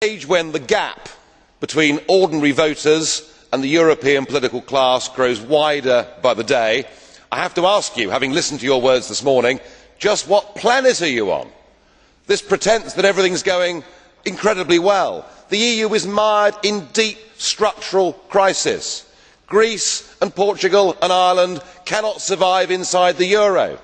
age when the gap between ordinary voters and the European political class grows wider by the day, I have to ask you, having listened to your words this morning, just what planet are you on? This pretence that everything is going incredibly well. The EU is mired in deep structural crisis. Greece and Portugal and Ireland cannot survive inside the euro.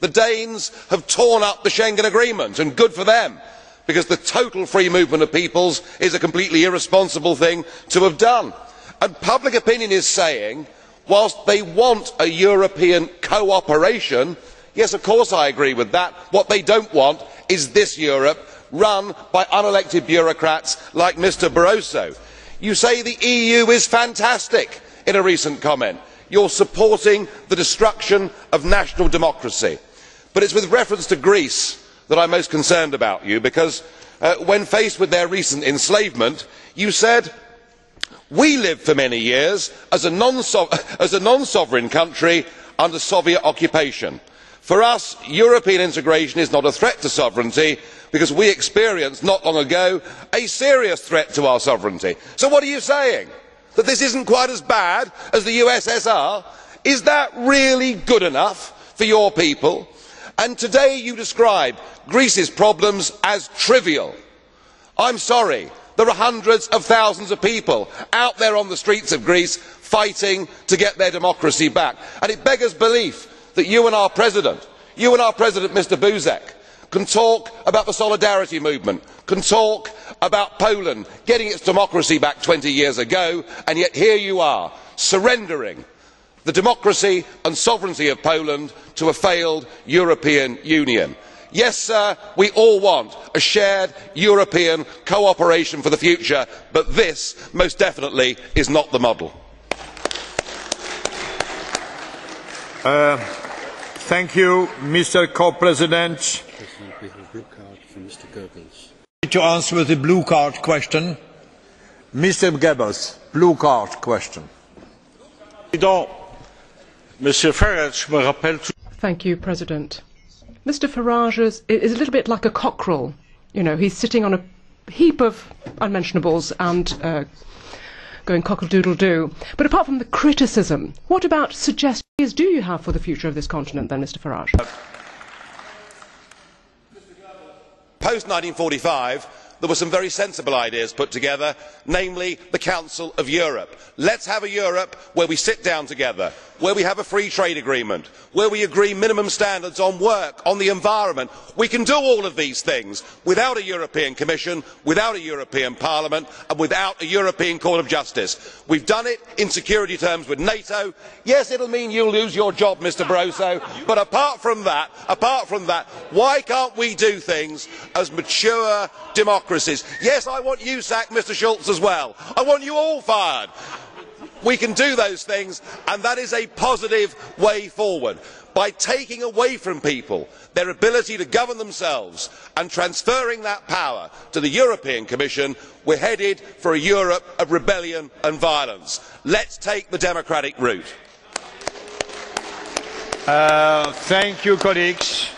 The Danes have torn up the Schengen Agreement, and good for them, because the total free movement of peoples is a completely irresponsible thing to have done. And public opinion is saying, whilst they want a European cooperation, yes, of course I agree with that, what they do not want is this Europe run by unelected bureaucrats like Mr Barroso. You say the EU is fantastic in a recent comment. You are supporting the destruction of national democracy. But it is with reference to Greece that I am most concerned about you, because when faced with their recent enslavement, you said, "We lived for many years as a non-sovereign country under Soviet occupation. For us, European integration is not a threat to sovereignty, because we experienced not long ago a serious threat to our sovereignty." So what are you saying? That this is not quite as bad as the USSR? Is that really good enough for your people? And today you describe Greece's problems as trivial. I am sorry, there are hundreds of thousands of people out there on the streets of Greece fighting to get their democracy back. And it beggars belief that you and our President, Mr Buzek, can talk about the solidarity movement, can talk about Poland getting its democracy back 20 years ago, and yet here you are, surrendering the democracy and sovereignty of Poland to a failed European Union. Yes, sir, we all want a shared European cooperation for the future, but this most definitely is not the model. Thank you, Mr. Co-President. We have a blue card from Mr. Goebbels. To answer with the blue card question, Mr. Goebbels, blue card question. Thank you, President. Mr Farage is a little bit like a cockerel. You know, he's sitting on a heap of unmentionables and going cockle-doodle-doo. But apart from the criticism, what about suggestions do you have for the future of this continent then, Mr Farage? Post 1945, there were some very sensible ideas put together, namely the Council of Europe. Let us have a Europe where we sit down together, where we have a free trade agreement, where we agree minimum standards on work, on the environment. We can do all of these things without a European Commission, without a European Parliament and without a European Court of Justice. We have done it in security terms with NATO. Yes, it will mean you will lose your job, Mr Barroso, but apart from that, why can't we do things as mature democracies? Yes, I want you sacked, Mr Schulz, as well. I want you all fired. We can do those things, and that is a positive way forward. By taking away from people their ability to govern themselves and transferring that power to the European Commission, we are headed for a Europe of rebellion and violence. Let us take the democratic route. Thank you, colleagues.